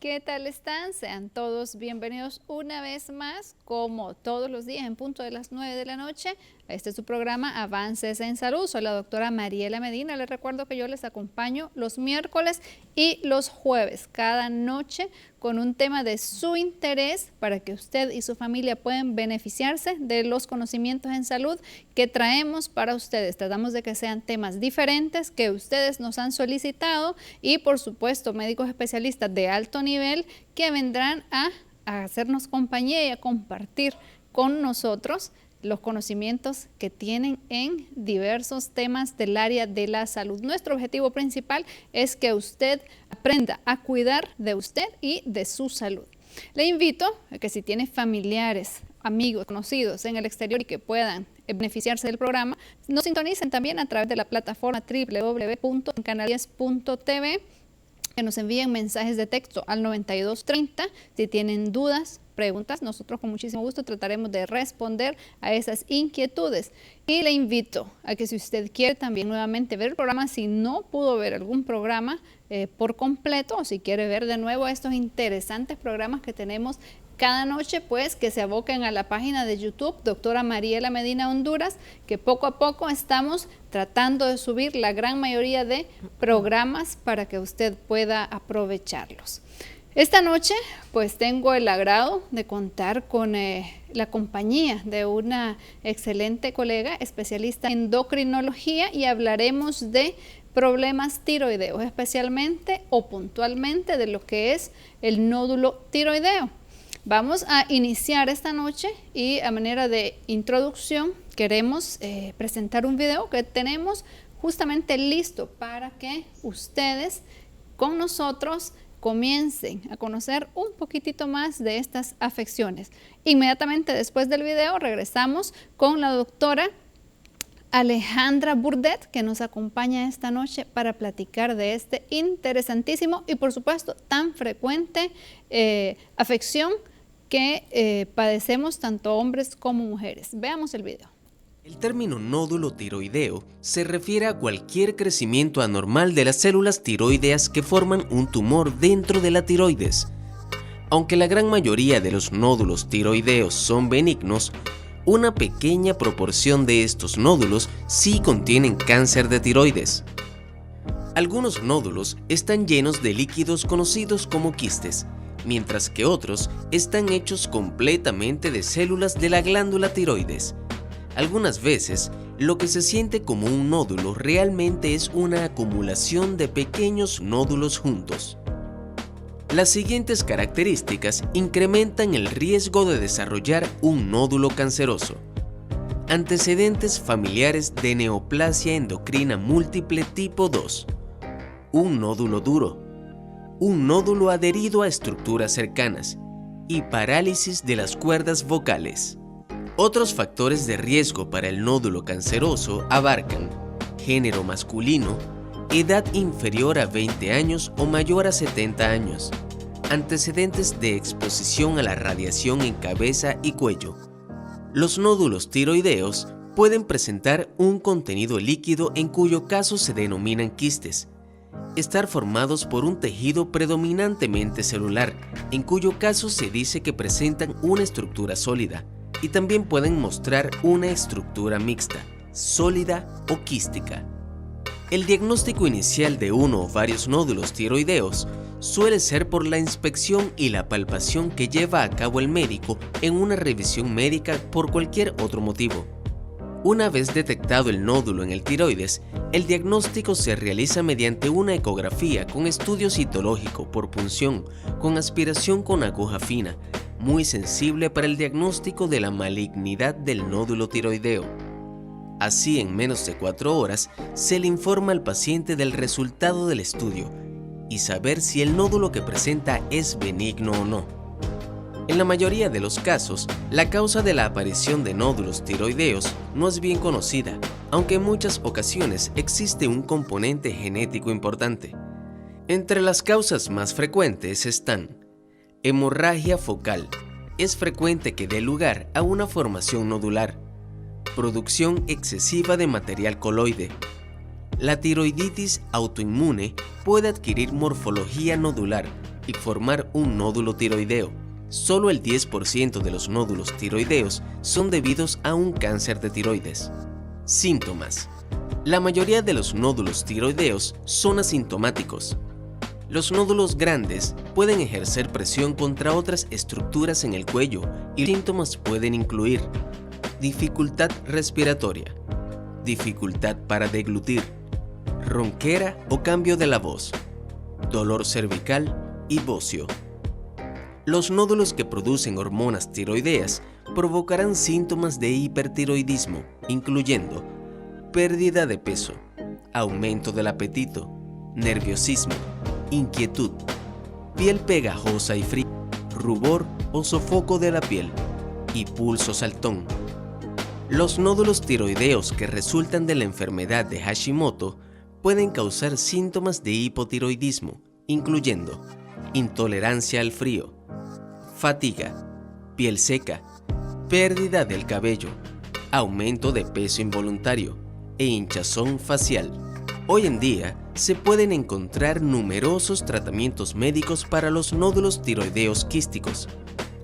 ¿Qué tal están? Sean todos bienvenidos una vez más, como todos los días en punto de las 9 de la noche. Este es su programa Avances en Salud. Soy la doctora Mariela Medina. Les recuerdo que yo les acompaño los miércoles y los jueves, cada noche, con un tema de su interés para que usted y su familia puedan beneficiarse de los conocimientos en salud que traemos para ustedes. Tratamos de que sean temas diferentes que ustedes nos han solicitado y, por supuesto, médicos especialistas de alto nivel que vendrán a hacernos compañía y a compartir con nosotros los conocimientos que tienen en diversos temas del área de la salud. Nuestro objetivo principal es que usted aprenda a cuidar de usted y de su salud. Le invito a que si tiene familiares, amigos, conocidos en el exterior y que puedan beneficiarse del programa, nos sintonicen también a través de la plataforma www.encanal10.tv, que nos envíen mensajes de texto al 9230 si tienen dudas, preguntas. Nosotros con muchísimo gusto trataremos de responder a esas inquietudes. Y le invito a que si usted quiere también nuevamente ver el programa, si no pudo ver algún programa por completo, o si quiere ver de nuevo estos interesantes programas que tenemos cada noche, pues que se aboquen a la página de YouTube, doctora Mariela Medina Honduras, que poco a poco estamos tratando de subir la gran mayoría de programas para que usted pueda aprovecharlos. Esta noche, pues tengo el agrado de contar con la compañía de una excelente colega, especialista en endocrinología, y hablaremos de problemas tiroideos, especialmente o puntualmente de lo que es el nódulo tiroideo. Vamos a iniciar esta noche y a manera de introducción queremos presentar un video que tenemos justamente listo para que ustedes con nosotros comiencen a conocer un poquitito más de estas afecciones. Inmediatamente después del video regresamos con la doctora Alejandra Burdet, que nos acompaña esta noche para platicar de este interesantísimo y por supuesto tan frecuente afección que padecemos tanto hombres como mujeres. Veamos el video. El término nódulo tiroideo se refiere a cualquier crecimiento anormal de las células tiroideas que forman un tumor dentro de la tiroides. Aunque la gran mayoría de los nódulos tiroideos son benignos, una pequeña proporción de estos nódulos sí contienen cáncer de tiroides. Algunos nódulos están llenos de líquidos conocidos como quistes, mientras que otros están hechos completamente de células de la glándula tiroides. Algunas veces, lo que se siente como un nódulo realmente es una acumulación de pequeños nódulos juntos. Las siguientes características incrementan el riesgo de desarrollar un nódulo canceroso. Antecedentes familiares de neoplasia endocrina múltiple tipo 2. Un nódulo duro. Un nódulo adherido a estructuras cercanas. Y parálisis de las cuerdas vocales. Otros factores de riesgo para el nódulo canceroso abarcan género masculino, edad inferior a 20 años o mayor a 70 años, antecedentes de exposición a la radiación en cabeza y cuello. Los nódulos tiroideos pueden presentar un contenido líquido en cuyo caso se denominan quistes, estar formados por un tejido predominantemente celular, en cuyo caso se dice que presentan una estructura sólida, y también pueden mostrar una estructura mixta, sólida o quística. El diagnóstico inicial de uno o varios nódulos tiroideos suele ser por la inspección y la palpación que lleva a cabo el médico en una revisión médica por cualquier otro motivo. Una vez detectado el nódulo en el tiroides, el diagnóstico se realiza mediante una ecografía con estudio citológico por punción, con aspiración con aguja fina, muy sensible para el diagnóstico de la malignidad del nódulo tiroideo. Así, en menos de 4 horas, se le informa al paciente del resultado del estudio y saber si el nódulo que presenta es benigno o no. En la mayoría de los casos, la causa de la aparición de nódulos tiroideos no es bien conocida, aunque en muchas ocasiones existe un componente genético importante. Entre las causas más frecuentes están hemorragia focal. Es frecuente que dé lugar a una formación nodular. Producción excesiva de material coloide. La tiroiditis autoinmune puede adquirir morfología nodular, y formar un nódulo tiroideo. Solo el 10% de los nódulos tiroideos son debidos a un cáncer de tiroides. Síntomas. La mayoría de los nódulos tiroideos son asintomáticos. Los nódulos grandes pueden ejercer presión contra otras estructuras en el cuello y síntomas pueden incluir dificultad respiratoria, dificultad para deglutir, ronquera o cambio de la voz, dolor cervical y bocio. Los nódulos que producen hormonas tiroideas provocarán síntomas de hipertiroidismo, incluyendo pérdida de peso, aumento del apetito, nerviosismo, inquietud, piel pegajosa y fría, rubor o sofoco de la piel y pulso saltón. Los nódulos tiroideos que resultan de la enfermedad de Hashimoto pueden causar síntomas de hipotiroidismo, incluyendo intolerancia al frío, fatiga, piel seca, pérdida del cabello, aumento de peso involuntario e hinchazón facial. Hoy en día se pueden encontrar numerosos tratamientos médicos para los nódulos tiroideos quísticos.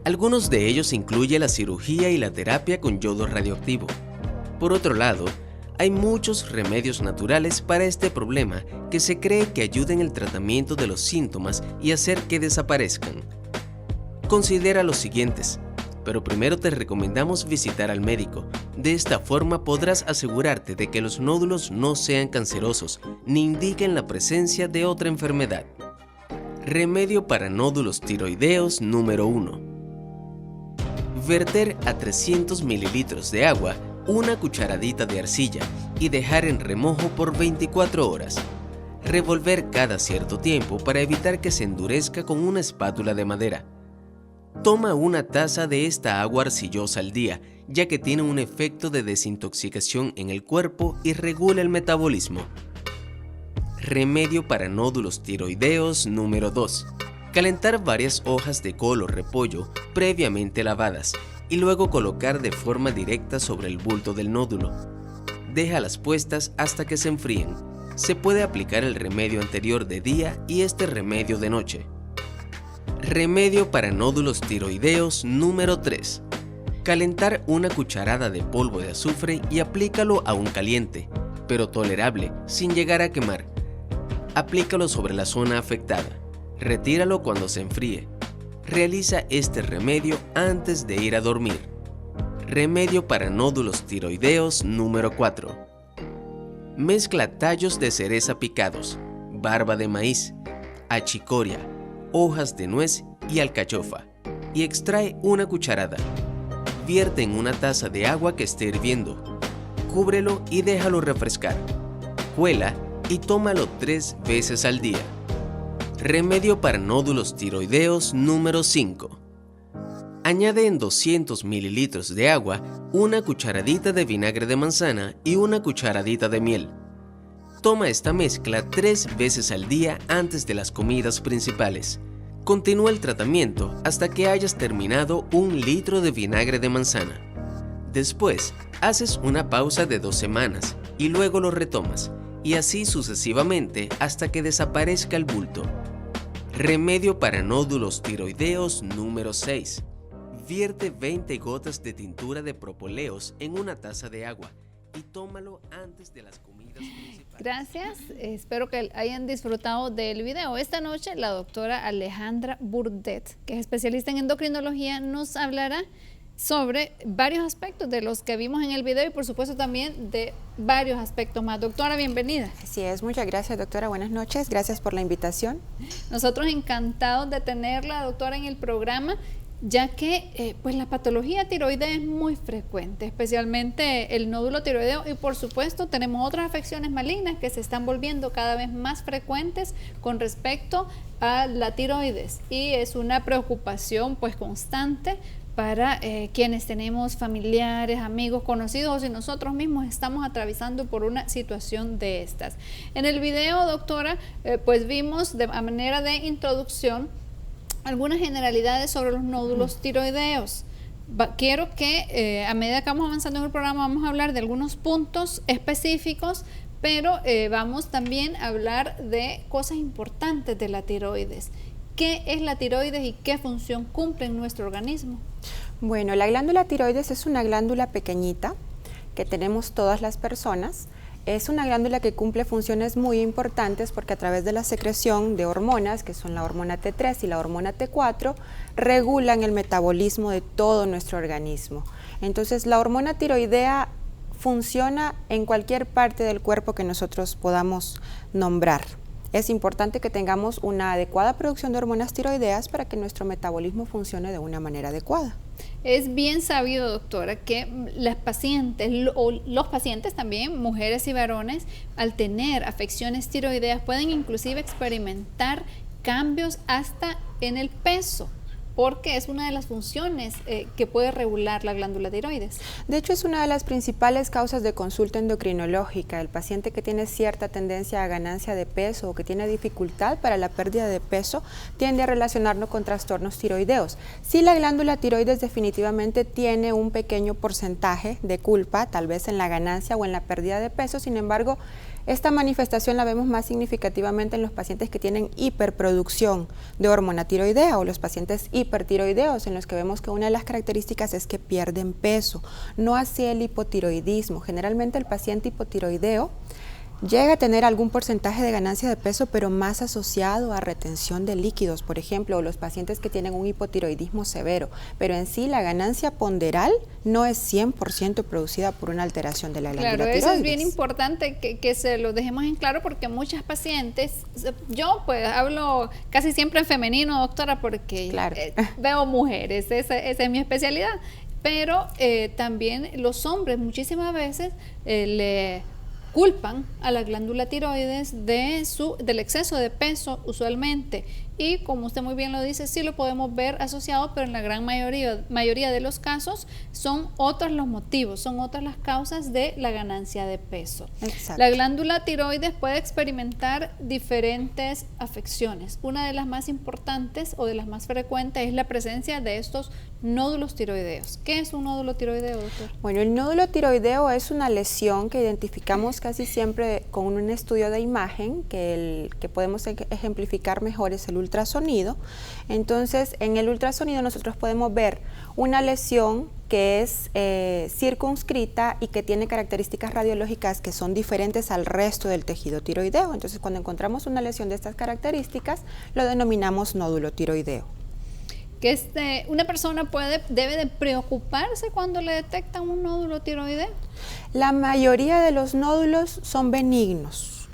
Algunos de ellos incluyen la cirugía y la terapia con yodo radioactivo. Por otro lado, hay muchos remedios naturales para este problema que se cree que ayudan en el tratamiento de los síntomas y hacer que desaparezcan. Considera los siguientes, pero primero te recomendamos visitar al médico. De esta forma podrás asegurarte de que los nódulos no sean cancerosos ni indiquen la presencia de otra enfermedad. Remedio para nódulos tiroideos número 1. Verter a 300 mililitros de agua una cucharadita de arcilla y dejar en remojo por 24 horas. Revolver cada cierto tiempo para evitar que se endurezca con una espátula de madera. Toma una taza de esta agua arcillosa al día, ya que tiene un efecto de desintoxicación en el cuerpo y regula el metabolismo. Remedio para nódulos tiroideos número 2. Calentar varias hojas de col o repollo previamente lavadas y luego colocar de forma directa sobre el bulto del nódulo. Déjalas puestas hasta que se enfríen. Se puede aplicar el remedio anterior de día y este remedio de noche. Remedio para nódulos tiroideos número 3. Calentar una cucharada de polvo de azufre y aplícalo a un caliente, pero tolerable, sin llegar a quemar. Aplícalo sobre la zona afectada. Retíralo cuando se enfríe. Realiza este remedio antes de ir a dormir. Remedio para nódulos tiroideos número 4. Mezcla tallos de cereza picados, barba de maíz, achicoria, hojas de nuez y alcachofa y extrae una cucharada. Vierte en una taza de agua que esté hirviendo. Cúbrelo y déjalo refrescar. Cuela y tómalo 3 veces al día. Remedio para nódulos tiroideos número 5. Añade en 200 mililitros de agua una cucharadita de vinagre de manzana y una cucharadita de miel. Toma esta mezcla 3 veces al día antes de las comidas principales. Continúa el tratamiento hasta que hayas terminado 1 litro de vinagre de manzana. Después, haces una pausa de 2 semanas y luego lo retomas, y así sucesivamente hasta que desaparezca el bulto. Remedio para nódulos tiroideos número 6. Vierte 20 gotas de tintura de propóleos en una taza de agua y tómalo antes de las comidas principales. Gracias, espero que hayan disfrutado del video. Esta noche la doctora Alejandra Burdet, que es especialista en endocrinología, nos hablará sobre varios aspectos de los que vimos en el video y por supuesto también de varios aspectos más. Doctora, bienvenida. Así es, muchas gracias doctora, buenas noches, gracias por la invitación. Nosotros encantados de tenerla, doctora, en el programa, ya que pues la patología tiroidea es muy frecuente, especialmente el nódulo tiroideo, y por supuesto tenemos otras afecciones malignas que se están volviendo cada vez más frecuentes con respecto a la tiroides, y es una preocupación pues constante para quienes tenemos familiares, amigos, conocidos, y nosotros mismos estamos atravesando por una situación de estas. En el video, doctora, pues vimos de manera de introducción algunas generalidades sobre los nódulos tiroideos. Quiero que a medida que vamos avanzando en el programa vamos a hablar de algunos puntos específicos, pero vamos también a hablar de cosas importantes de la tiroides. ¿Qué es la tiroides y qué función cumple en nuestro organismo? Bueno, la glándula tiroides es una glándula pequeñita que tenemos todas las personas. Es una glándula que cumple funciones muy importantes porque a través de la secreción de hormonas, que son la hormona T3 y la hormona T4, regulan el metabolismo de todo nuestro organismo. Entonces, la hormona tiroidea funciona en cualquier parte del cuerpo que nosotros podamos nombrar. Es importante que tengamos una adecuada producción de hormonas tiroideas para que nuestro metabolismo funcione de una manera adecuada. Es bien sabido, doctora, que las pacientes o los pacientes también, mujeres y varones, al tener afecciones tiroideas pueden inclusive experimentar cambios hasta en el peso, porque es una de las funciones que puede regular la glándula tiroides. De hecho, es una de las principales causas de consulta endocrinológica. El paciente que tiene cierta tendencia a ganancia de peso o que tiene dificultad para la pérdida de peso tiende a relacionarlo con trastornos tiroideos. Sí, la glándula tiroides definitivamente tiene un pequeño porcentaje de culpa, tal vez en la ganancia o en la pérdida de peso. Sin embargo, esta manifestación la vemos más significativamente en los pacientes que tienen hiperproducción de hormona tiroidea o los pacientes hipertiroideos, en los que vemos que una de las características es que pierden peso, no así el hipotiroidismo. Generalmente el paciente hipotiroideo llega a tener algún porcentaje de ganancia de peso, pero más asociado a retención de líquidos, por ejemplo, o los pacientes que tienen un hipotiroidismo severo, pero en sí la ganancia ponderal no es 100% producida por una alteración de la glándula tiroides. Claro, eso es bien importante que se lo dejemos en claro, porque muchas pacientes, yo pues hablo casi siempre en femenino, doctora, porque claro. Veo mujeres, esa es mi especialidad, pero también los hombres muchísimas veces le culpan a la glándula tiroides del exceso de peso usualmente, y como usted muy bien lo dice, sí lo podemos ver asociado, pero en la gran mayoría de los casos son otros los motivos, son otras las causas de la ganancia de peso. Exacto. La glándula tiroides puede experimentar diferentes afecciones. Una de las más importantes o de las más frecuentes es la presencia de estos nódulos tiroideos. ¿Qué es un nódulo tiroideo, doctor? Bueno, el nódulo tiroideo es una lesión que identificamos casi siempre con un estudio de imagen, que el que podemos ejemplificar mejor es el ultrasonido. Entonces, en el ultrasonido nosotros podemos ver una lesión que es circunscrita y que tiene características radiológicas que son diferentes al resto del tejido tiroideo. Entonces, cuando encontramos una lesión de estas características, lo denominamos nódulo tiroideo. Que una persona debe de preocuparse cuando le detectan un nódulo tiroideo. La mayoría de los nódulos son benignos.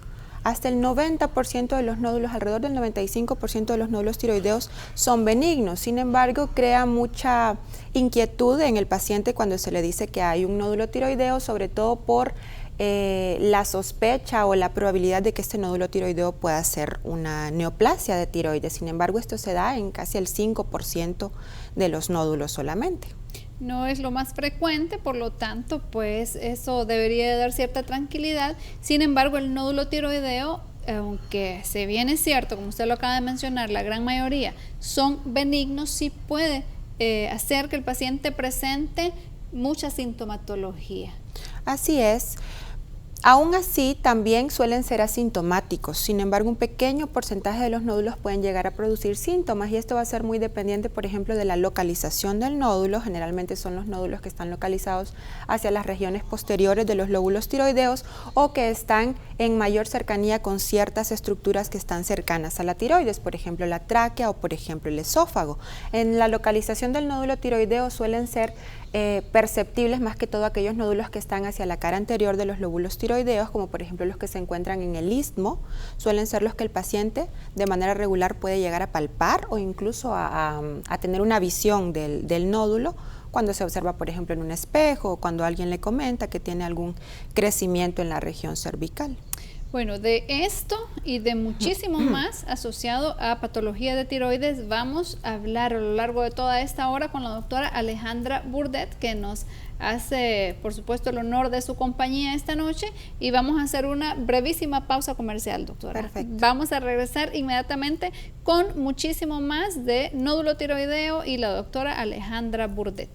Hasta el 90% de los nódulos, alrededor del 95% de los nódulos tiroideos son benignos. Sin embargo, crea mucha inquietud en el paciente cuando se le dice que hay un nódulo tiroideo, sobre todo por la sospecha o la probabilidad de que este nódulo tiroideo pueda ser una neoplasia de tiroides. Sin embargo, esto se da en casi el 5% de los nódulos solamente. No es lo más frecuente, por lo tanto, pues eso debería de dar cierta tranquilidad. Sin embargo, el nódulo tiroideo, aunque se bien es cierto, como usted lo acaba de mencionar, la gran mayoría son benignos, sí puede hacer que el paciente presente mucha sintomatología. Así es. Aún así, también suelen ser asintomáticos. Sin embargo, un pequeño porcentaje de los nódulos pueden llegar a producir síntomas, y esto va a ser muy dependiente, por ejemplo, de la localización del nódulo. Generalmente son los nódulos que están localizados hacia las regiones posteriores de los lóbulos tiroideos o que están en mayor cercanía con ciertas estructuras que están cercanas a la tiroides, por ejemplo, la tráquea o, por ejemplo, el esófago. En la localización del nódulo tiroideo suelen ser perceptibles más que todo aquellos nódulos que están hacia la cara anterior de los lóbulos tiroideos, como por ejemplo los que se encuentran en el istmo. Suelen ser los que el paciente de manera regular puede llegar a palpar o incluso a tener una visión del nódulo cuando se observa, por ejemplo, en un espejo o cuando alguien le comenta que tiene algún crecimiento en la región cervical. Bueno, de esto y de muchísimo más asociado a patología de tiroides vamos a hablar a lo largo de toda esta hora con la doctora Alejandra Burdet, que nos hace, por supuesto, el honor de su compañía esta noche, y vamos a hacer una brevísima pausa comercial, doctora. Perfecto. Vamos a regresar inmediatamente con muchísimo más de nódulo tiroideo y la doctora Alejandra Burdet.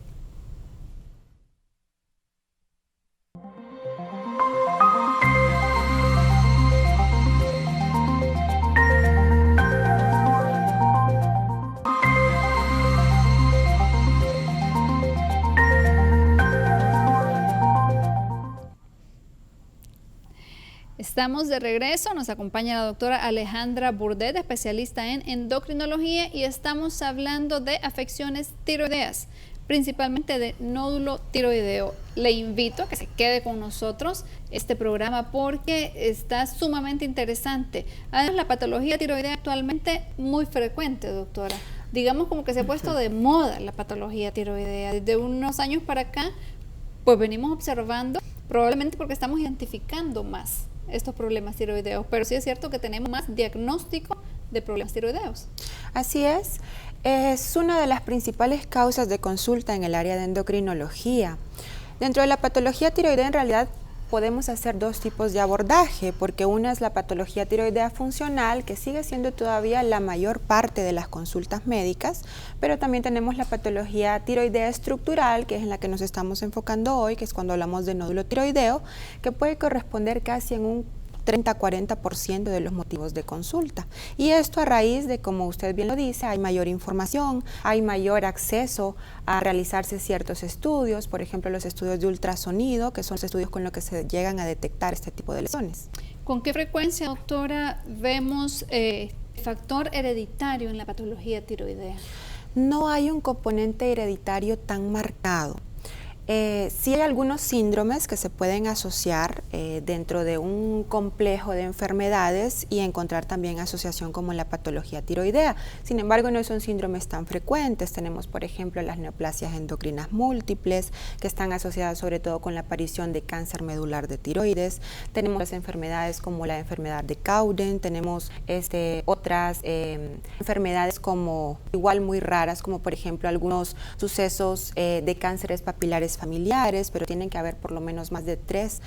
Estamos de regreso, nos acompaña la doctora Alejandra Burdet, especialista en endocrinología, y estamos hablando de afecciones tiroideas, principalmente de nódulo tiroideo. Le invito a que se quede con nosotros este programa porque está sumamente interesante. Además, la patología tiroidea actualmente muy frecuente, doctora. Digamos como que se ha puesto de moda la patología tiroidea. Desde unos años para acá, pues venimos observando, probablemente porque estamos identificando más estos problemas tiroideos, pero sí es cierto que tenemos más diagnóstico de problemas tiroideos. Así es una de las principales causas de consulta en el área de endocrinología. Dentro de la patología tiroidea, en realidad, podemos hacer dos tipos de abordaje, porque una es la patología tiroidea funcional, que sigue siendo todavía la mayor parte de las consultas médicas, pero también tenemos la patología tiroidea estructural, que es en la que nos estamos enfocando hoy, que es cuando hablamos de nódulo tiroideo, que puede corresponder casi en un 30-40% de los motivos de consulta. Y esto a raíz de, como usted bien lo dice, hay mayor información, hay mayor acceso a realizarse ciertos estudios, por ejemplo los estudios de ultrasonido, que son los estudios con los que se llegan a detectar este tipo de lesiones. ¿Con qué frecuencia, doctora, vemos factor hereditario en la patología tiroidea? No hay un componente hereditario tan marcado. Sí hay algunos síndromes que se pueden asociar dentro de un complejo de enfermedades y encontrar también asociación como la patología tiroidea. Sin embargo, no son síndromes tan frecuentes. Tenemos, por ejemplo, las neoplasias endocrinas múltiples, que están asociadas sobre todo con la aparición de cáncer medular de tiroides. Tenemos las enfermedades como la enfermedad de Cowden, tenemos otras enfermedades como igual muy raras, como por ejemplo algunos sucesos de cánceres papilares familiares, pero tienen que haber por lo menos más de 3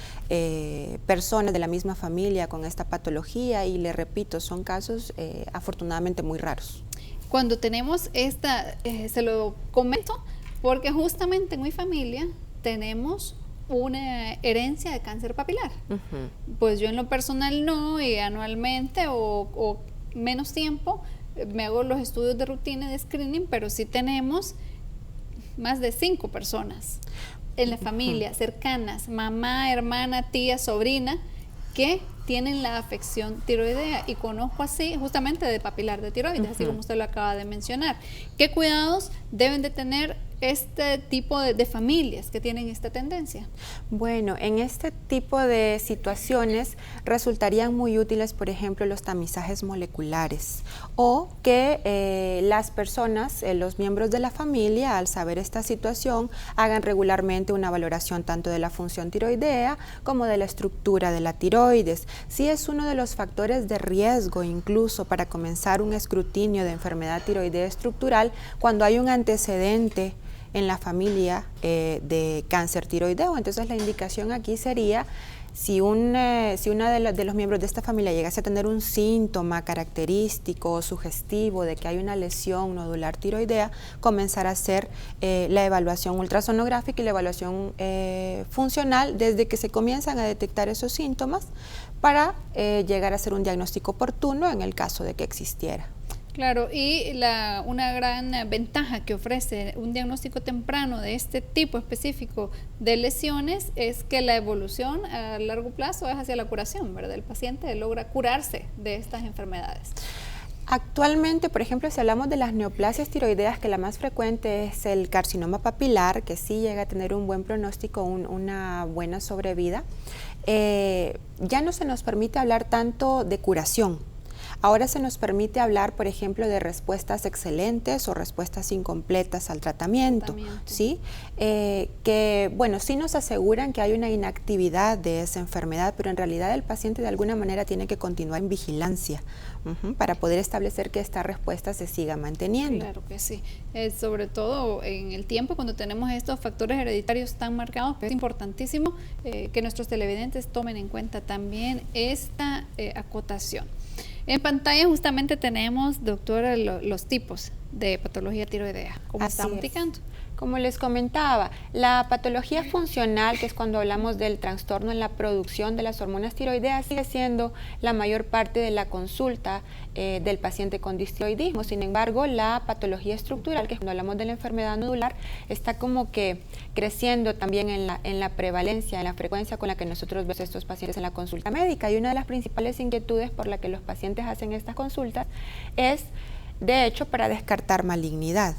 personas de la misma familia con esta patología, y le repito, son casos afortunadamente muy raros. Cuando tenemos esta, se lo comento, porque justamente en mi familia tenemos una herencia de cáncer papilar. Pues yo en lo personal no, y anualmente o menos tiempo me hago los estudios de rutina de screening, pero sí tenemos más de 5 personas en la familia, cercanas, mamá, hermana, tía, sobrina, que tienen la afección tiroidea, y conozco así justamente de papilar de tiroides, así como usted lo acaba de mencionar. ¿Qué cuidados deben de tener este tipo de familias que tienen esta tendencia? Bueno, en este tipo de situaciones resultarían muy útiles, por ejemplo, los tamizajes moleculares, o que las personas, los miembros de la familia, al saber esta situación, hagan regularmente una valoración tanto de la función tiroidea como de la estructura de la tiroides. Sí es uno de los factores de riesgo incluso para comenzar un escrutinio de enfermedad tiroidea estructural cuando hay un antecedente en la familia de cáncer tiroideo. Entonces la indicación aquí sería, si una de los miembros de esta familia llegase a tener un síntoma característico o sugestivo de que hay una lesión nodular tiroidea, comenzar a hacer la evaluación ultrasonográfica y la evaluación funcional desde que se comienzan a detectar esos síntomas, para llegar a hacer un diagnóstico oportuno en el caso de que existiera. Claro, y una gran ventaja que ofrece un diagnóstico temprano de este tipo específico de lesiones es que la evolución a largo plazo es hacia la curación, ¿verdad? El paciente logra curarse de estas enfermedades. Actualmente, por ejemplo, si hablamos de las neoplasias tiroideas, que la más frecuente es el carcinoma papilar, que sí llega a tener un buen pronóstico, una buena sobrevida, ya no se nos permite hablar tanto de curación. Ahora se nos permite hablar, por ejemplo, de respuestas excelentes o respuestas incompletas al tratamiento. ¿Sí? Que, bueno, sí nos aseguran que hay una inactividad de esa enfermedad, pero en realidad el paciente de alguna manera tiene que continuar en vigilancia para poder establecer que esta respuesta se siga manteniendo. Claro que sí. Sobre todo en el tiempo, cuando tenemos estos factores hereditarios tan marcados, es importantísimo que nuestros televidentes tomen en cuenta también esta acotación. En pantalla justamente tenemos, doctora, los tipos de patología tiroidea, como Así estamos es. indicando. Como les comentaba, la patología funcional, que es cuando hablamos del trastorno en la producción de las hormonas tiroideas, sigue siendo la mayor parte de la consulta del paciente con distiroidismo. Sin embargo, la patología estructural, que es cuando hablamos de la enfermedad nodular, está como que creciendo también en la prevalencia, en la frecuencia con la que nosotros vemos a estos pacientes en la consulta médica. Y una de las principales inquietudes por la que los pacientes hacen estas consultas es, de hecho, para descartar malignidad.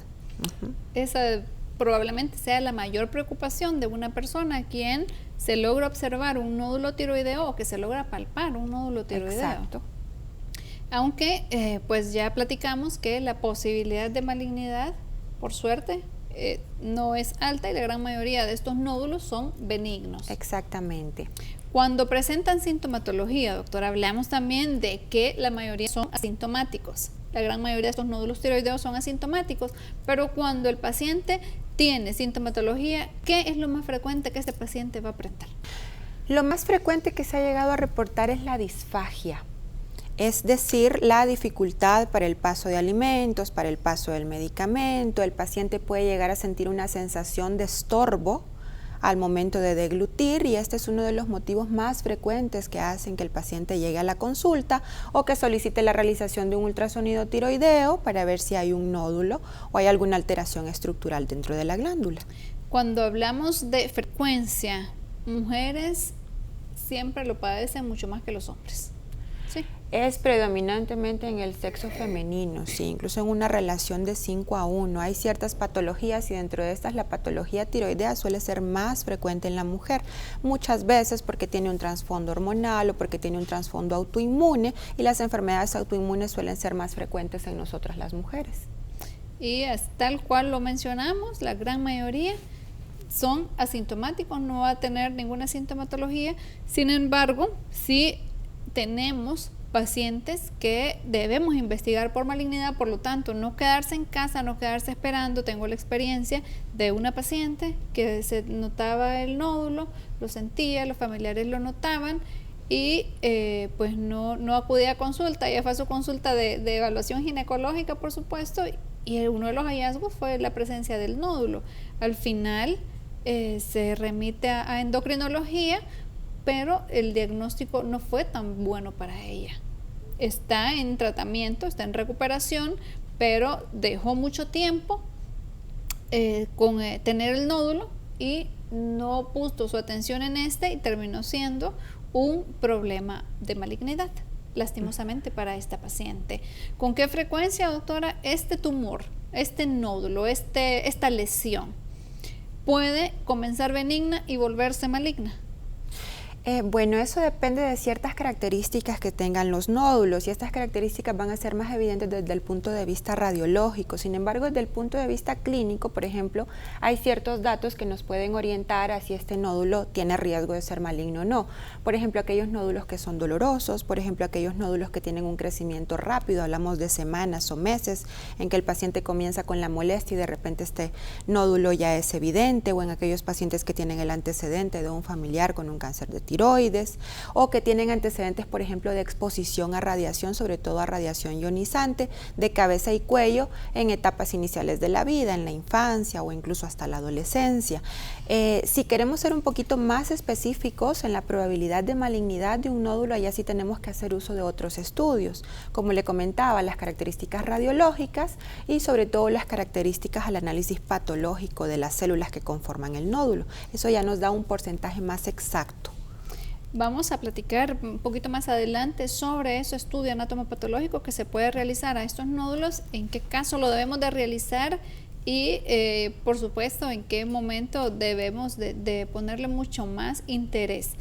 Esa probablemente sea la mayor preocupación de una persona a quien se logra observar un nódulo tiroideo o que se logra palpar un nódulo tiroideo. Exacto. Aunque pues ya platicamos que la posibilidad de malignidad, por suerte, no es alta y la gran mayoría de estos nódulos son benignos. Exactamente. Cuando presentan sintomatología, doctora, hablamos también de que la mayoría son asintomáticos. La gran mayoría de estos nódulos tiroideos son asintomáticos, pero cuando el paciente tiene sintomatología, ¿qué es lo más frecuente que este paciente va a presentar? Lo más frecuente que se ha llegado a reportar es la disfagia, es decir, la dificultad para el paso de alimentos, para el paso del medicamento. El paciente puede llegar a sentir una sensación de estorbo al momento de deglutir, y este es uno de los motivos más frecuentes que hacen que el paciente llegue a la consulta o que solicite la realización de un ultrasonido tiroideo para ver si hay un nódulo o hay alguna alteración estructural dentro de la glándula. Cuando hablamos de frecuencia, mujeres siempre lo padecen mucho más que los hombres. ¿Sí? Es predominantemente en el sexo femenino, sí, incluso en una relación de 5-1. Hay ciertas patologías y dentro de estas la patología tiroidea suele ser más frecuente en la mujer, muchas veces porque tiene un trasfondo hormonal o porque tiene un trasfondo autoinmune, y las enfermedades autoinmunes suelen ser más frecuentes en nosotras las mujeres. Y tal cual lo mencionamos, la gran mayoría son asintomáticos, no va a tener ninguna sintomatología. Sin embargo, sí tenemos pacientes que debemos investigar por malignidad, por lo tanto no quedarse en casa, no quedarse esperando. Tengo la experiencia de una paciente que se notaba el nódulo, lo sentía, los familiares lo notaban y pues no acudía a consulta. Ella fue a su consulta de evaluación ginecológica, por supuesto, y uno de los hallazgos fue la presencia del nódulo. Al final se remite a endocrinología, pero el diagnóstico no fue tan bueno para ella. Está en tratamiento, está en recuperación, pero dejó mucho tiempo con tener el nódulo y no puso su atención en y terminó siendo un problema de malignidad, lastimosamente para esta paciente. ¿Con qué frecuencia, doctora, este tumor, este nódulo, esta lesión puede comenzar benigna y volverse maligna? Bueno, eso depende de ciertas características que tengan los nódulos, y estas características van a ser más evidentes desde el punto de vista radiológico. Sin embargo, desde el punto de vista clínico, por ejemplo, hay ciertos datos que nos pueden orientar a si este nódulo tiene riesgo de ser maligno o no. Por ejemplo, aquellos nódulos que son dolorosos, por ejemplo, aquellos nódulos que tienen un crecimiento rápido, hablamos de semanas o meses en que el paciente comienza con la molestia y de repente este nódulo ya es evidente, o en aquellos pacientes que tienen el antecedente de un familiar con un cáncer de tiroides, o que tienen antecedentes, por ejemplo, de exposición a radiación, sobre todo a radiación ionizante de cabeza y cuello en etapas iniciales de la vida, en la infancia o incluso hasta la adolescencia. Si queremos ser un poquito más específicos en la probabilidad de malignidad de un nódulo, allá sí tenemos que hacer uso de otros estudios, como le comentaba, las características radiológicas y sobre todo las características al análisis patológico de las células que conforman el nódulo. Eso ya nos da un porcentaje más exacto. Vamos a platicar un poquito más adelante sobre ese estudio anatomopatológico que se puede realizar a estos nódulos, en qué caso lo debemos de realizar y por supuesto en qué momento debemos de ponerle mucho más interés.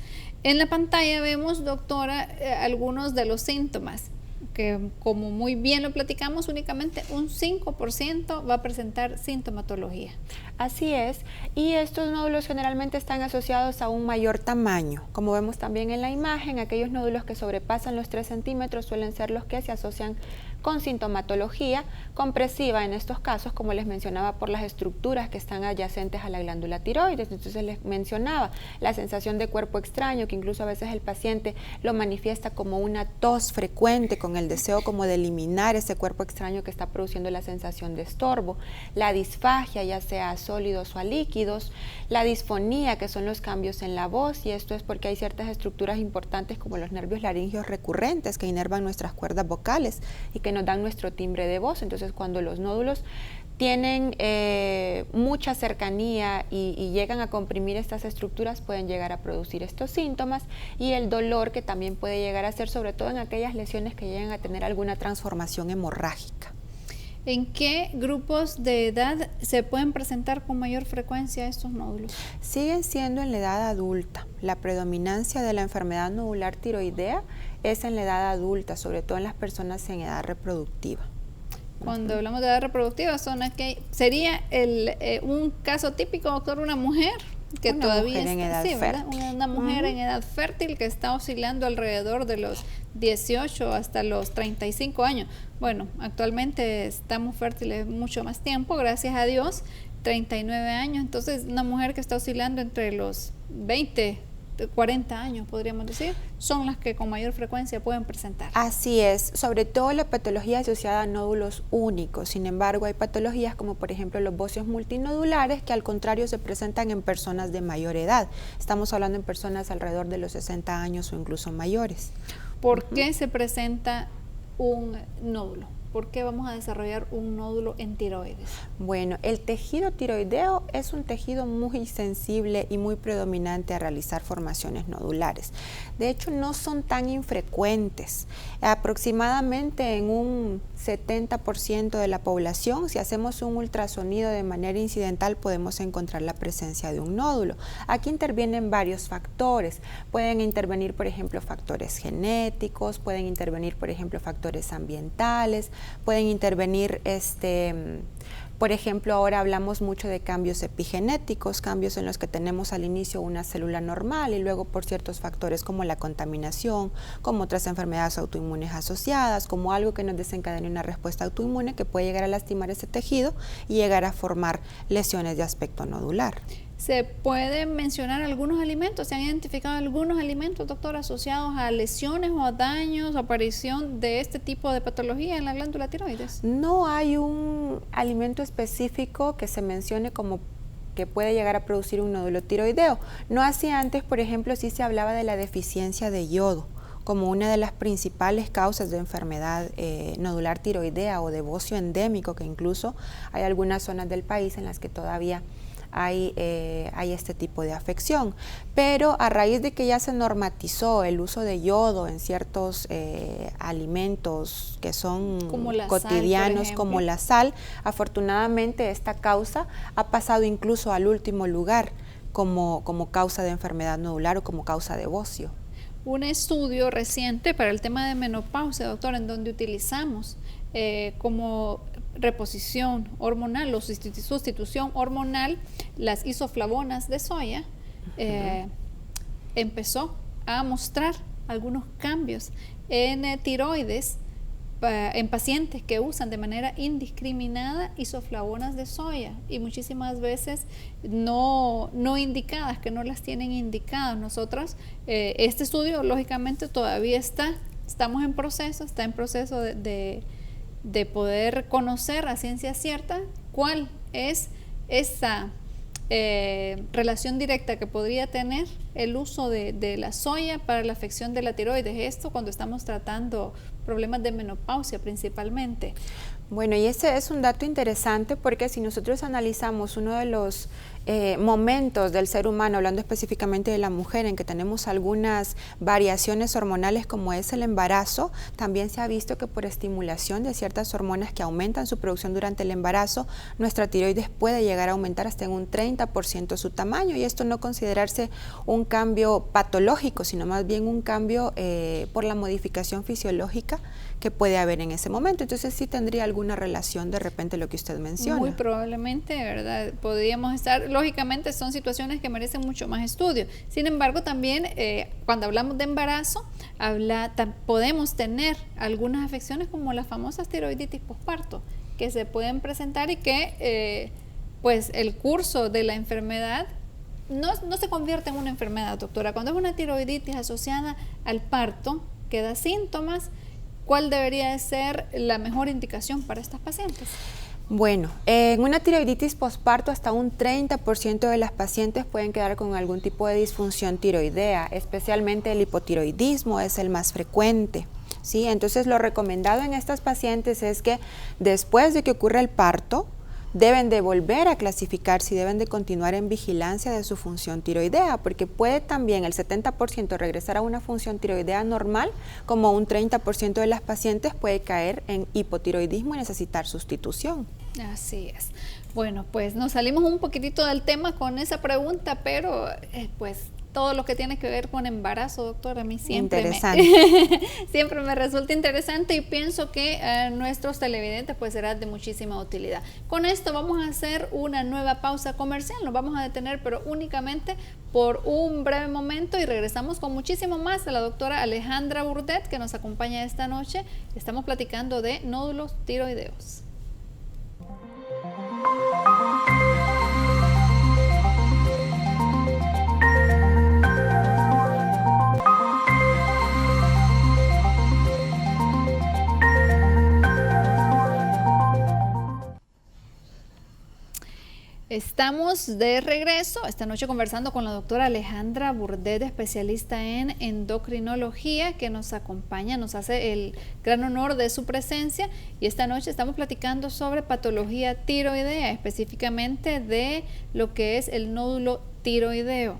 En la pantalla vemos, doctora, algunos de los síntomas que, como muy bien lo platicamos, únicamente un 5% va a presentar sintomatología. Así es, y estos nódulos generalmente están asociados a un mayor tamaño. Como vemos también en la imagen, aquellos nódulos que sobrepasan los 3 centímetros suelen ser los que se asocian con sintomatología compresiva en estos casos, como les mencionaba, por las estructuras que están adyacentes a la glándula tiroides. Entonces les mencionaba la sensación de cuerpo extraño, que incluso a veces el paciente lo manifiesta como una tos frecuente, con el deseo como de eliminar ese cuerpo extraño que está produciendo la sensación de estorbo, la disfagia, ya sea a sólidos o a líquidos, la disfonía, que son los cambios en la voz, y esto es porque hay ciertas estructuras importantes como los nervios laringeos recurrentes que inervan nuestras cuerdas vocales y que nos dan nuestro timbre de voz. Entonces, cuando los nódulos tienen mucha cercanía y llegan a comprimir estas estructuras, pueden llegar a producir estos síntomas, y el dolor, que también puede llegar a ser, sobre todo en aquellas lesiones que llegan a tener alguna transformación hemorrágica. ¿En qué grupos de edad se pueden presentar con mayor frecuencia estos nódulos? Siguen siendo en la edad adulta. La predominancia de la enfermedad nodular tiroidea es en la edad adulta, sobre todo en las personas en edad reproductiva. Cuando hablamos de edad reproductiva, sería un caso típico, doctor, una mujer que todavía está en edad fértil. Una mujer en edad fértil que está oscilando alrededor de los 18 hasta los 35 años. Bueno, actualmente estamos fértiles mucho más tiempo, gracias a Dios, 39 años. Entonces, una mujer que está oscilando entre los 20, 40 años, podríamos decir, son las que con mayor frecuencia pueden presentar. Así es, sobre todo la patología asociada a nódulos únicos. Sin embargo, hay patologías como por ejemplo los bóceos multinodulares, que al contrario se presentan en personas de mayor edad. Estamos hablando en personas alrededor de los 60 años o incluso mayores. ¿Por qué se presenta un nódulo? ¿Por qué vamos a desarrollar un nódulo en tiroides? Bueno, el tejido tiroideo es un tejido muy sensible y muy predominante a realizar formaciones nodulares. De hecho, no son tan infrecuentes. Aproximadamente en un 70% de la población, si hacemos un ultrasonido de manera incidental, podemos encontrar la presencia de un nódulo. Aquí intervienen varios factores. Pueden intervenir, por ejemplo, factores genéticos, pueden intervenir, por ejemplo, factores ambientales, pueden intervenir, por ejemplo, ahora hablamos mucho de cambios epigenéticos, cambios en los que tenemos al inicio una célula normal y luego por ciertos factores como la contaminación, como otras enfermedades autoinmunes asociadas, como algo que nos desencadene una respuesta autoinmune que puede llegar a lastimar ese tejido y llegar a formar lesiones de aspecto nodular. ¿Se pueden mencionar algunos alimentos? ¿Se han identificado algunos alimentos, doctor, asociados a lesiones o a daños o aparición de este tipo de patología en la glándula tiroides? No hay un alimento específico que se mencione como que puede llegar a producir un nódulo tiroideo. No así antes, por ejemplo, sí se hablaba de la deficiencia de yodo como una de las principales causas de enfermedad nodular tiroidea o de bocio endémico, que incluso hay algunas zonas del país en las que todavía hay este tipo de afección, pero a raíz de que ya se normatizó el uso de yodo en ciertos alimentos que son como cotidianos, sal, como la sal, afortunadamente esta causa ha pasado incluso al último lugar como causa de enfermedad nodular o como causa de bocio. Un estudio reciente para el tema de menopausia, doctor, en donde utilizamos como reposición hormonal o sustitución hormonal las isoflavonas de soya, empezó a mostrar algunos cambios en tiroides en pacientes que usan de manera indiscriminada isoflavonas de soya y muchísimas veces no indicadas, que no las tienen indicadas. Nosotros, este estudio lógicamente todavía estamos en proceso, está en proceso de poder conocer a ciencia cierta cuál es esa relación directa que podría tener el uso de la soya para la afección de la tiroides. Esto cuando estamos tratando problemas de menopausia principalmente. Bueno, y ese es un dato interesante porque si nosotros analizamos uno de los momentos del ser humano, hablando específicamente de la mujer, en que tenemos algunas variaciones hormonales como es el embarazo, también se ha visto que por estimulación de ciertas hormonas que aumentan su producción durante el embarazo, nuestra tiroides puede llegar a aumentar hasta en un 30% su tamaño, y esto no considerarse un cambio patológico, sino más bien un cambio por la modificación fisiológica que puede haber en ese momento. Entonces sí tendría alguna relación de repente lo que usted menciona. Muy probablemente, ¿verdad? Podríamos estar, lógicamente son situaciones que merecen mucho más estudio. Sin embargo, también cuando hablamos de embarazo, podemos tener algunas afecciones como las famosas tiroiditis posparto, que se pueden presentar y que pues el curso de la enfermedad no se convierte en una enfermedad, doctora. Cuando es una tiroiditis asociada al parto, que da síntomas, ¿cuál debería de ser la mejor indicación para estas pacientes? Bueno, en una tiroiditis posparto hasta un 30% de las pacientes pueden quedar con algún tipo de disfunción tiroidea, especialmente el hipotiroidismo es el más frecuente, ¿sí? Entonces lo recomendado en estas pacientes es que después de que ocurra el parto, deben de volver a clasificarse y deben de continuar en vigilancia de su función tiroidea, porque puede también el 70% regresar a una función tiroidea normal, como un 30% de las pacientes puede caer en hipotiroidismo y necesitar sustitución. Así es. Bueno, pues nos salimos un poquitito del tema con esa pregunta, pero pues todo lo que tiene que ver con embarazo, doctora, a mí siempre siempre me resulta interesante y pienso que a nuestros televidentes pues será de muchísima utilidad. Con esto vamos a hacer una nueva pausa comercial, nos vamos a detener pero únicamente por un breve momento y regresamos con muchísimo más de la doctora Alejandra Burdet que nos acompaña esta noche. Estamos platicando de nódulos tiroideos. Estamos de regreso esta noche conversando con la doctora Alejandra Burdet, especialista en endocrinología, que nos acompaña, nos hace el gran honor de su presencia y esta noche estamos platicando sobre patología tiroidea, específicamente de lo que es el nódulo tiroideo.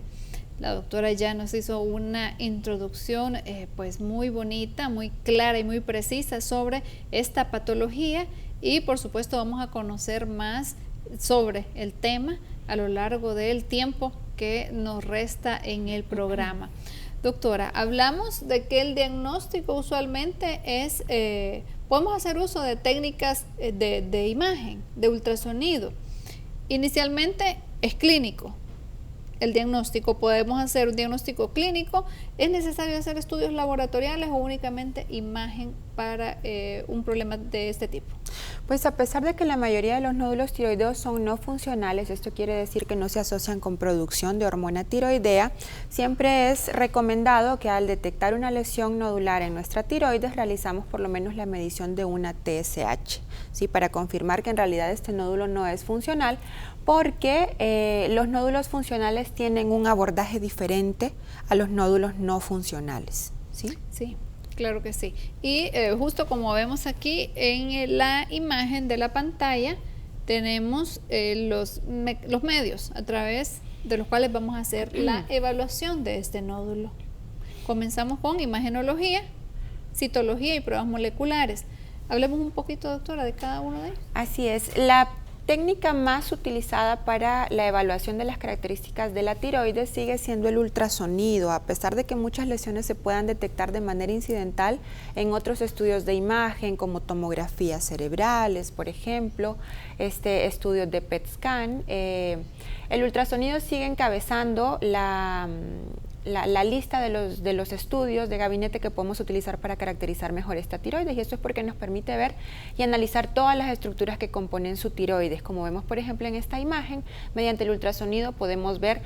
La doctora ya nos hizo una introducción pues muy bonita, muy clara y muy precisa sobre esta patología y por supuesto vamos a conocer más sobre el tema a lo largo del tiempo que nos resta en el programa. Doctora, hablamos de que el diagnóstico usualmente es, podemos hacer uso de técnicas de imagen, de ultrasonido. Inicialmente es clínico. El diagnóstico, podemos hacer un diagnóstico clínico, ¿es necesario hacer estudios laboratoriales o únicamente imagen para un problema de este tipo? Pues a pesar de que la mayoría de los nódulos tiroideos son no funcionales, esto quiere decir que no se asocian con producción de hormona tiroidea, siempre es recomendado que al detectar una lesión nodular en nuestra tiroides realizamos por lo menos la medición de una TSH, ¿sí? Para confirmar que en realidad este nódulo no es funcional, porque los nódulos funcionales tienen un abordaje diferente a los nódulos no funcionales, ¿sí? Sí. Claro que sí. Y justo como vemos aquí en la imagen de la pantalla, tenemos los medios a través de los cuales vamos a hacer la evaluación de este nódulo. Comenzamos con imagenología, citología y pruebas moleculares. Hablemos un poquito, doctora, de cada uno de ellos. Así es. La técnica más utilizada para la evaluación de las características de la tiroides sigue siendo el ultrasonido, a pesar de que muchas lesiones se puedan detectar de manera incidental en otros estudios de imagen como tomografías cerebrales, por ejemplo, estudios de PET scan. El ultrasonido sigue encabezando la lista de los estudios de gabinete que podemos utilizar para caracterizar mejor esta tiroides, y esto es porque nos permite ver y analizar todas las estructuras que componen su tiroides. Como vemos por ejemplo en esta imagen, mediante el ultrasonido podemos ver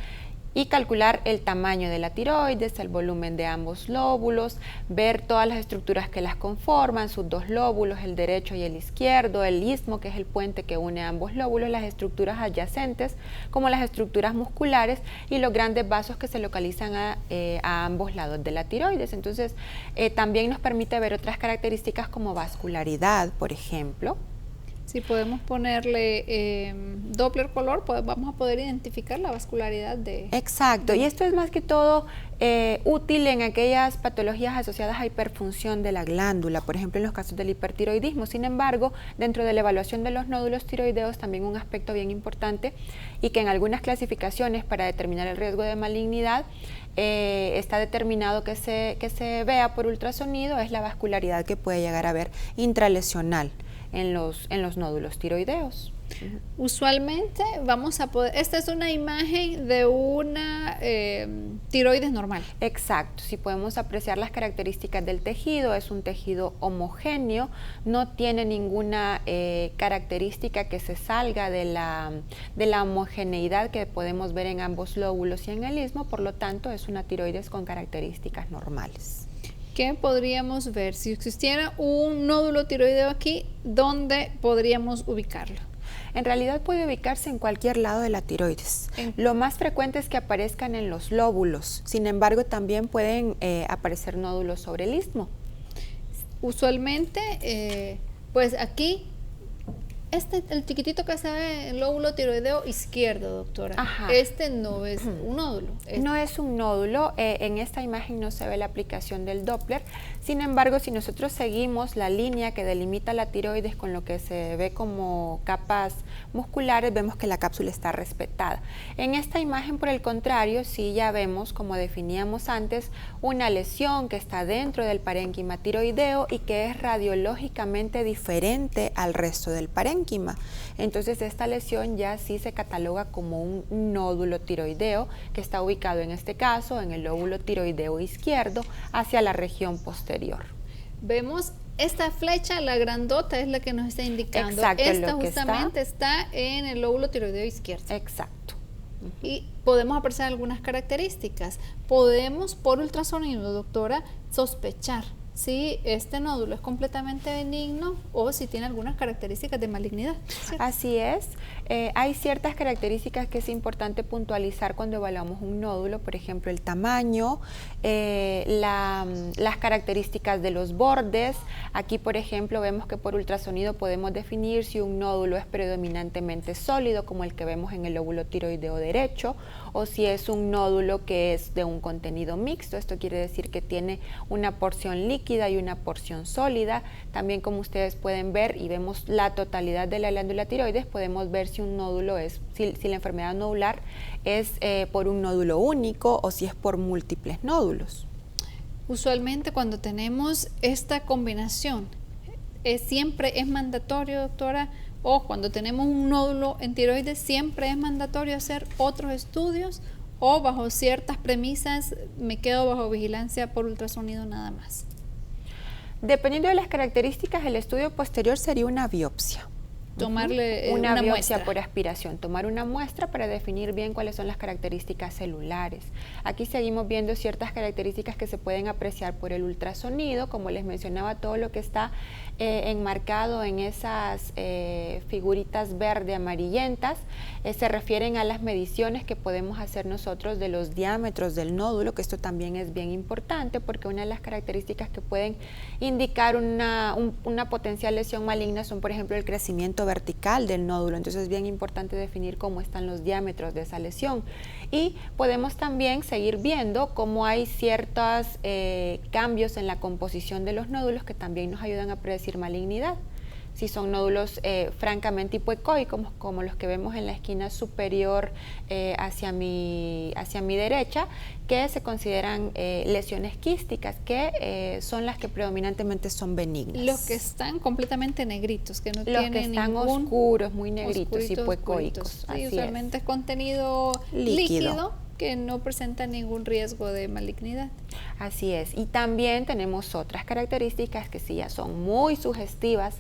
y calcular el tamaño de la tiroides, el volumen de ambos lóbulos, ver todas las estructuras que las conforman, sus dos lóbulos, el derecho y el izquierdo, el istmo, que es el puente que une ambos lóbulos, las estructuras adyacentes, como las estructuras musculares y los grandes vasos que se localizan a ambos lados de la tiroides. Entonces, también nos permite ver otras características como vascularidad, por ejemplo. Si podemos ponerle Doppler color, pues vamos a poder identificar la vascularidad de... Exacto, y esto es más que todo útil en aquellas patologías asociadas a hiperfunción de la glándula, por ejemplo en los casos del hipertiroidismo. Sin embargo, dentro de la evaluación de los nódulos tiroideos también un aspecto bien importante y que en algunas clasificaciones para determinar el riesgo de malignidad está determinado que se vea por ultrasonido es la vascularidad que puede llegar a haber intralesional en los nódulos tiroideos. Usualmente vamos a poder, esta es una imagen de una tiroides normal. Exacto, si podemos apreciar las características del tejido, es un tejido homogéneo, no tiene ninguna característica que se salga de la homogeneidad que podemos ver en ambos lóbulos y en el istmo, por lo tanto es una tiroides con características normales. ¿Qué podríamos ver? Si existiera un nódulo tiroideo aquí, ¿dónde podríamos ubicarlo? En realidad puede ubicarse en cualquier lado de la tiroides. Lo más frecuente es que aparezcan en los lóbulos, sin embargo también pueden aparecer nódulos sobre el istmo. Usualmente, pues aquí, el chiquitito que se ve el lóbulo tiroideo izquierdo, doctora. Ajá. Este no es un nódulo. No es un nódulo, en esta imagen no se ve la aplicación del Doppler. Sin embargo, si nosotros seguimos la línea que delimita la tiroides con lo que se ve como capas musculares, vemos que la cápsula está respetada. En esta imagen, por el contrario, sí ya vemos, como definíamos antes, una lesión que está dentro del parénquima tiroideo y que es radiológicamente diferente al resto del parénquima. Entonces esta lesión ya sí se cataloga como un nódulo tiroideo que está ubicado en este caso en el lóbulo tiroideo izquierdo hacia la región posterior. Vemos esta flecha, la grandota es la que nos está indicando. Exacto, esta justamente está en el lóbulo tiroideo izquierdo. Exacto. Y podemos apreciar algunas características. Podemos por ultrasonido, doctora, sospechar si este nódulo es completamente benigno o si tiene algunas características de malignidad, ¿cierto? Así es. Hay ciertas características que es importante puntualizar cuando evaluamos un nódulo, por ejemplo el tamaño, las características de los bordes. Aquí, por ejemplo, vemos que por ultrasonido podemos definir si un nódulo es predominantemente sólido, como el que vemos en el lóbulo tiroideo derecho, o si es un nódulo que es de un contenido mixto. Esto quiere decir que tiene una porción líquida y una porción sólida. También, como ustedes pueden ver y vemos la totalidad de la glándula tiroides, podemos ver si un nódulo es, si la enfermedad nodular es por un nódulo único o si es por múltiples nódulos. Usualmente cuando tenemos esta combinación, siempre es mandatorio, doctora, o cuando tenemos un nódulo en tiroides, siempre es mandatorio hacer otros estudios o bajo ciertas premisas me quedo bajo vigilancia por ultrasonido nada más. Dependiendo de las características, el estudio posterior sería una biopsia. Tomarle una biopsia muestra por aspiración, tomar una muestra para definir bien cuáles son las características celulares. Aquí seguimos viendo ciertas características que se pueden apreciar por el ultrasonido, como les mencionaba, todo lo que está enmarcado en esas figuritas verde amarillentas, se refieren a las mediciones que podemos hacer nosotros de los diámetros del nódulo, que esto también es bien importante porque una de las características que pueden indicar una potencial lesión maligna son, por ejemplo, el crecimiento vertical del nódulo. Entonces es bien importante definir cómo están los diámetros de esa lesión. Y podemos también seguir viendo cómo hay ciertos cambios en la composición de los nódulos que también nos ayudan a predecir malignidad. Si son nódulos francamente hipoecoicos, como los que vemos en la esquina superior hacia mi derecha, que se consideran lesiones quísticas, que son las que predominantemente son benignas. Los que están completamente negritos, que no tienen los que están ningún oscuros, muy negritos, hipoecoicos. Sí, usualmente es contenido líquido que no presenta ningún riesgo de malignidad. Así es, y también tenemos otras características que sí ya son muy sugestivas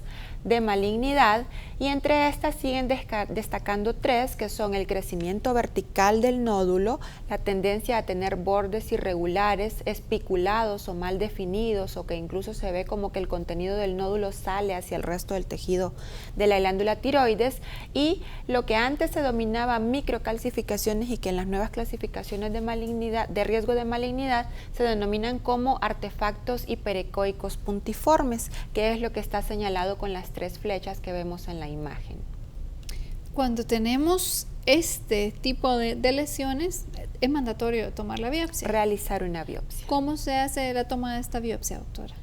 de malignidad, y entre estas siguen destacando tres, que son el crecimiento vertical del nódulo, la tendencia a tener bordes irregulares, espiculados o mal definidos, o que incluso se ve como que el contenido del nódulo sale hacia el resto del tejido de la glándula tiroides, y lo que antes se denominaba microcalcificaciones y que en las nuevas clasificaciones de malignidad, de riesgo de malignidad, se denominan como artefactos hiperecoicos puntiformes, que es lo que está señalado con las 3 flechas que vemos en la imagen. Cuando tenemos este tipo de lesiones, es mandatorio tomar la biopsia. Realizar una biopsia. ¿Cómo se hace la toma de esta biopsia, doctora?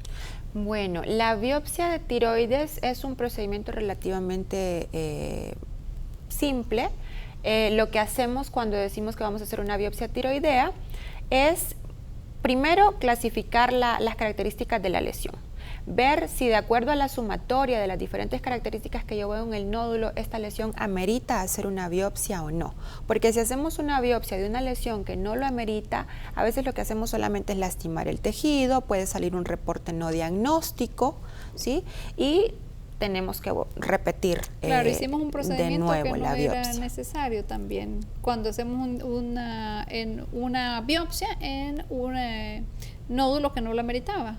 Bueno, la biopsia de tiroides es un procedimiento relativamente simple. Lo que hacemos cuando decimos que vamos a hacer una biopsia tiroidea es primero clasificar las características de la lesión, ver si de acuerdo a la sumatoria de las diferentes características que yo veo en el nódulo, esta lesión amerita hacer una biopsia o no. Porque si hacemos una biopsia de una lesión que no lo amerita, a veces lo que hacemos solamente es lastimar el tejido, puede salir un reporte no diagnóstico, ¿sí? Y tenemos que repetir hicimos un procedimiento de nuevo que no la era biopsia. necesario también. Cuando hacemos una biopsia en un nódulo que no lo ameritaba.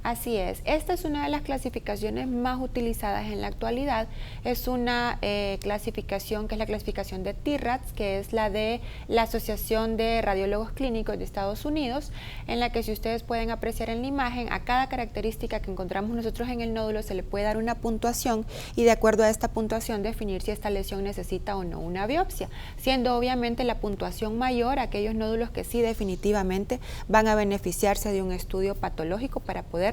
Así es. Esta es una de las clasificaciones más utilizadas en la actualidad. Es una clasificación que es la clasificación de TIRADS, que es la de la Asociación de Radiólogos Clínicos de Estados Unidos, en la que, si ustedes pueden apreciar en la imagen, a cada característica que encontramos nosotros en el nódulo se le puede dar una puntuación y de acuerdo a esta puntuación definir si esta lesión necesita o no una biopsia, siendo obviamente la puntuación mayor aquellos nódulos que sí definitivamente van a beneficiarse de un estudio patológico para poder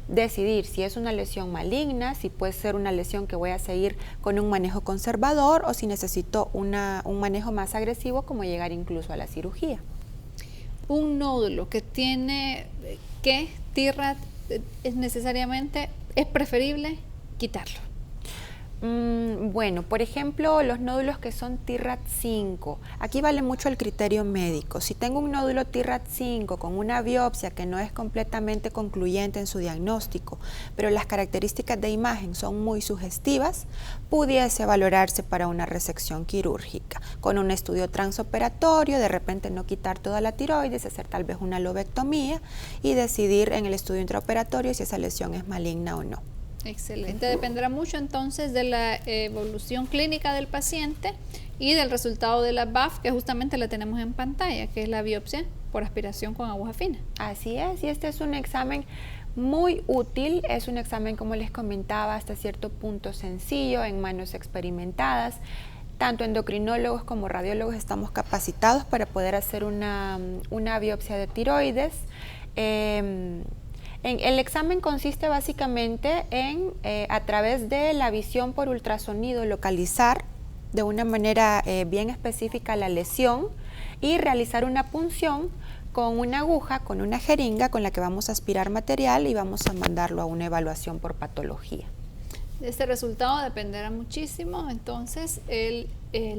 decidir si es una lesión maligna, si puede ser una lesión que voy a seguir con un manejo conservador o si necesito un manejo más agresivo, como llegar incluso a la cirugía. Un nódulo que tiene TIRAD necesariamente es preferible quitarlo. Bueno, por ejemplo, los nódulos que son TIRAD 5, aquí vale mucho el criterio médico. Si tengo un nódulo TIRAD 5 con una biopsia que no es completamente concluyente en su diagnóstico, pero las características de imagen son muy sugestivas, pudiese valorarse para una resección quirúrgica, con un estudio transoperatorio, de repente no quitar toda la tiroides, hacer tal vez una lobectomía y decidir en el estudio intraoperatorio si esa lesión es maligna o no. Excelente, dependerá mucho entonces de la evolución clínica del paciente y del resultado de la BAF, que justamente la tenemos en pantalla, que es la biopsia por aspiración con aguja fina. Así es, y este es un examen muy útil, es un examen, como les comentaba, hasta cierto punto sencillo, en manos experimentadas. Tanto endocrinólogos como radiólogos estamos capacitados para poder hacer una biopsia de tiroides. El examen consiste básicamente en, a través de la visión por ultrasonido, localizar de una manera bien específica la lesión y realizar una punción con una aguja, con una jeringa con la que vamos a aspirar material y vamos a mandarlo a una evaluación por patología. De este resultado dependerá muchísimo entonces el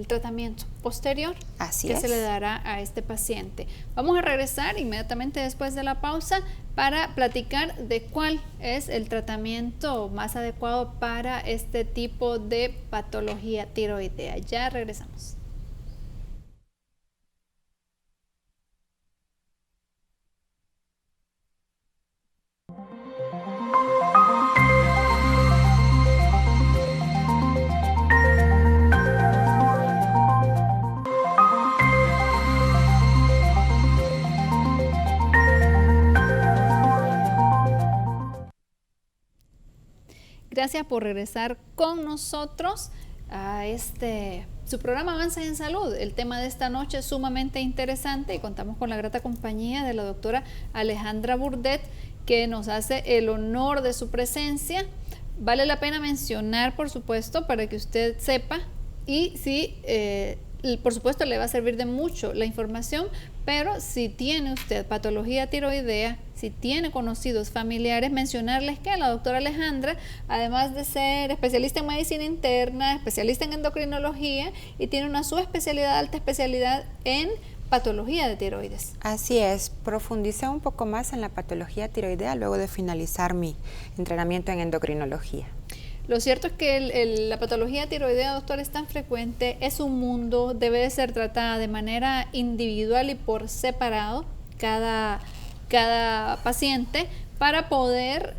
tratamiento posterior que se le dará a este paciente. Vamos a regresar inmediatamente después de la pausa para platicar de cuál es el tratamiento más adecuado para este tipo de patología tiroidea. Ya regresamos. Gracias por regresar con nosotros a su programa Avances en Salud. El tema de esta noche es sumamente interesante y contamos con la grata compañía de la doctora Alejandra Burdet, que nos hace el honor de su presencia. Vale la pena mencionar, por supuesto, para que usted sepa y si por supuesto le va a servir de mucho la información, pero si tiene usted patología tiroidea, si tiene conocidos familiares, mencionarles que la doctora Alejandra, además de ser especialista en medicina interna, especialista en endocrinología y tiene una subespecialidad, alta especialidad en patología de tiroides. Así es, profundicé un poco más en la patología tiroidea luego de finalizar mi entrenamiento en endocrinología. Lo cierto es que la patología tiroidea, doctor, es tan frecuente, es un mundo, debe de ser tratada de manera individual y por separado cada paciente para poder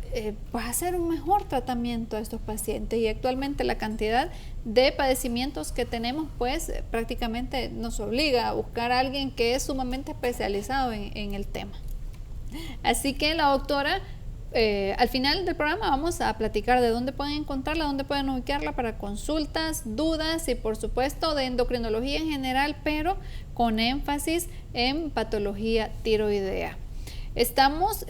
hacer un mejor tratamiento a estos pacientes. Y actualmente la cantidad de padecimientos que tenemos pues prácticamente nos obliga a buscar a alguien que es sumamente especializado en el tema. Así que la doctora al final del programa vamos a platicar de dónde pueden encontrarla, dónde pueden ubicarla para consultas, dudas y por supuesto de endocrinología en general, pero con énfasis en patología tiroidea. Estamos,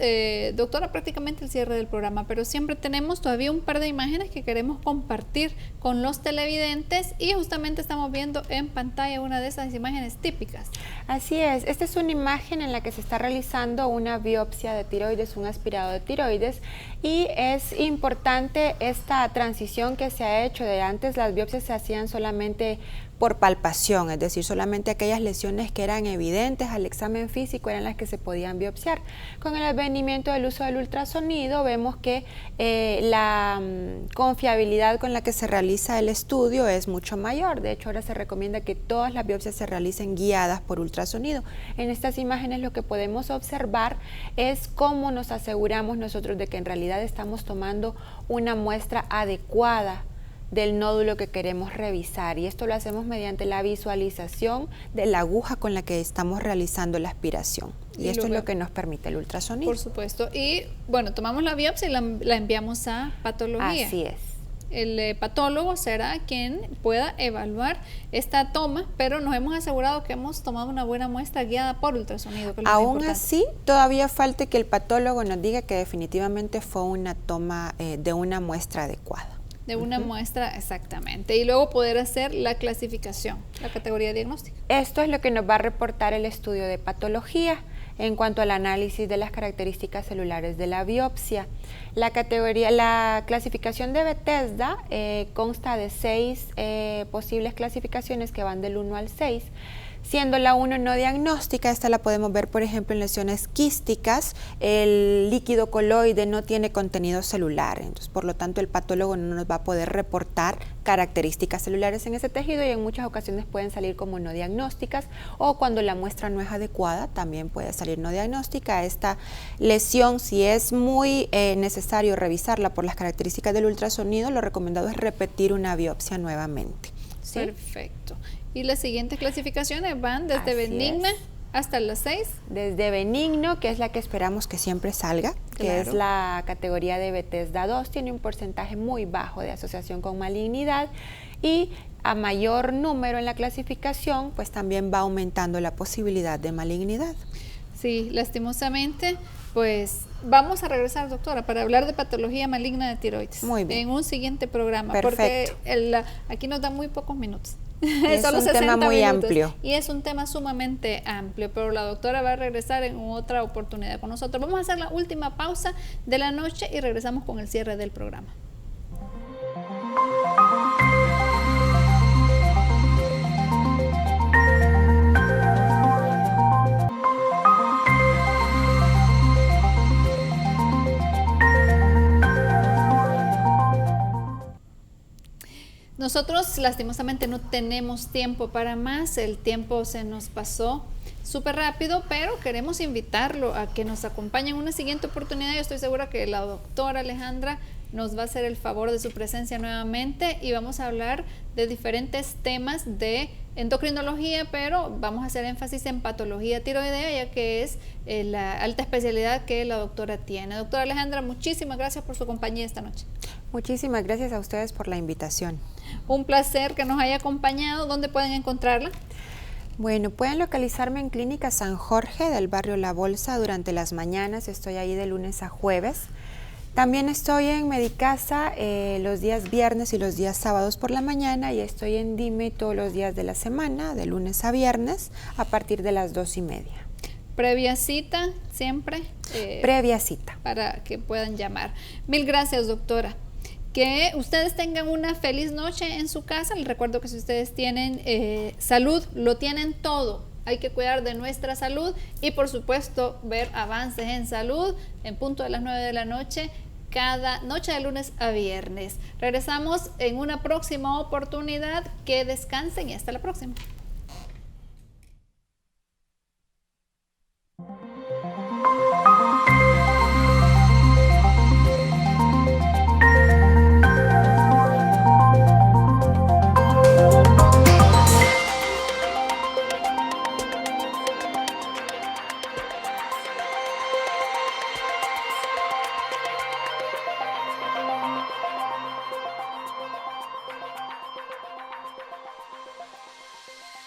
doctora, prácticamente al cierre del programa, pero siempre tenemos todavía un par de imágenes que queremos compartir con los televidentes y justamente estamos viendo en pantalla una de esas imágenes típicas. Así es, esta es una imagen en la que se está realizando una biopsia de tiroides, un aspirado de tiroides, y es importante esta transición que se ha hecho. De antes las biopsias se hacían solamente por palpación, es decir, solamente aquellas lesiones que eran evidentes al examen físico eran las que se podían biopsiar. Con el advenimiento del uso del ultrasonido vemos que la confiabilidad con la que se realiza el estudio es mucho mayor. De hecho, ahora se recomienda que todas las biopsias se realicen guiadas por ultrasonido. En estas imágenes lo que podemos observar es cómo nos aseguramos nosotros de que en realidad estamos tomando una muestra adecuada del nódulo que queremos revisar, y esto lo hacemos mediante la visualización de la aguja con la que estamos realizando la aspiración, y esto es lo que nos permite el ultrasonido. Por supuesto, y bueno, tomamos la biopsia y la enviamos a patología. Así es. El patólogo será quien pueda evaluar esta toma, pero nos hemos asegurado que hemos tomado una buena muestra guiada por ultrasonido. Aún así, todavía falta que el patólogo nos diga que definitivamente fue una toma de una muestra adecuada. De una muestra, exactamente. Y luego poder hacer la clasificación, la categoría diagnóstica. Esto es lo que nos va a reportar el estudio de patología en cuanto al análisis de las características celulares de la biopsia. La clasificación de Bethesda consta de 6 posibles clasificaciones que van del 1 al 6. Siendo la 1 no diagnóstica, esta la podemos ver por ejemplo en lesiones quísticas, el líquido coloide no tiene contenido celular, entonces por lo tanto el patólogo no nos va a poder reportar características celulares en ese tejido, y en muchas ocasiones pueden salir como no diagnósticas, o cuando la muestra no es adecuada también puede salir no diagnóstica. Esta lesión, si es muy necesario revisarla por las características del ultrasonido, lo recomendado es repetir una biopsia nuevamente. ¿Sí? Perfecto. Y las siguientes clasificaciones van desde benigna hasta las 6. Desde benigno, que es la que esperamos que siempre salga, que es la categoría de Bethesda 2, tiene un porcentaje muy bajo de asociación con malignidad, y a mayor número en la clasificación, pues también va aumentando la posibilidad de malignidad. Sí, lastimosamente, pues vamos a regresar, doctora, para hablar de patología maligna de tiroides. Muy bien. En un siguiente programa. Perfecto. Porque aquí nos dan muy pocos minutos. Es un tema muy amplio. Y es un tema sumamente amplio, pero la doctora va a regresar en otra oportunidad con nosotros. Vamos a hacer la última pausa de la noche y regresamos con el cierre del programa. Nosotros lastimosamente no tenemos tiempo para más, el tiempo se nos pasó súper rápido, pero queremos invitarlo a que nos acompañe en una siguiente oportunidad. Yo estoy segura que la doctora Alejandra nos va a hacer el favor de su presencia nuevamente y vamos a hablar de diferentes temas de endocrinología, pero vamos a hacer énfasis en patología tiroidea, ya que es la alta especialidad que la doctora tiene. Doctora Alejandra, muchísimas gracias por su compañía esta noche. Muchísimas gracias a ustedes por la invitación. Un placer que nos haya acompañado. ¿Dónde pueden encontrarla? Bueno, pueden localizarme en Clínica San Jorge del barrio La Bolsa durante las mañanas. Estoy ahí de lunes a jueves. También estoy en Medicasa los días viernes y los días sábados por la mañana, y estoy en Dime todos los días de la semana, de lunes a viernes, a partir de las 2:30. Previa cita, siempre. Previa cita. Para que puedan llamar. Mil gracias, doctora. Que ustedes tengan una feliz noche en su casa. Les recuerdo que si ustedes tienen salud, lo tienen todo. Hay que cuidar de nuestra salud y por supuesto ver avances en salud en punto de las 9 de la noche, cada noche de lunes a viernes. Regresamos en una próxima oportunidad. Que descansen y hasta la próxima.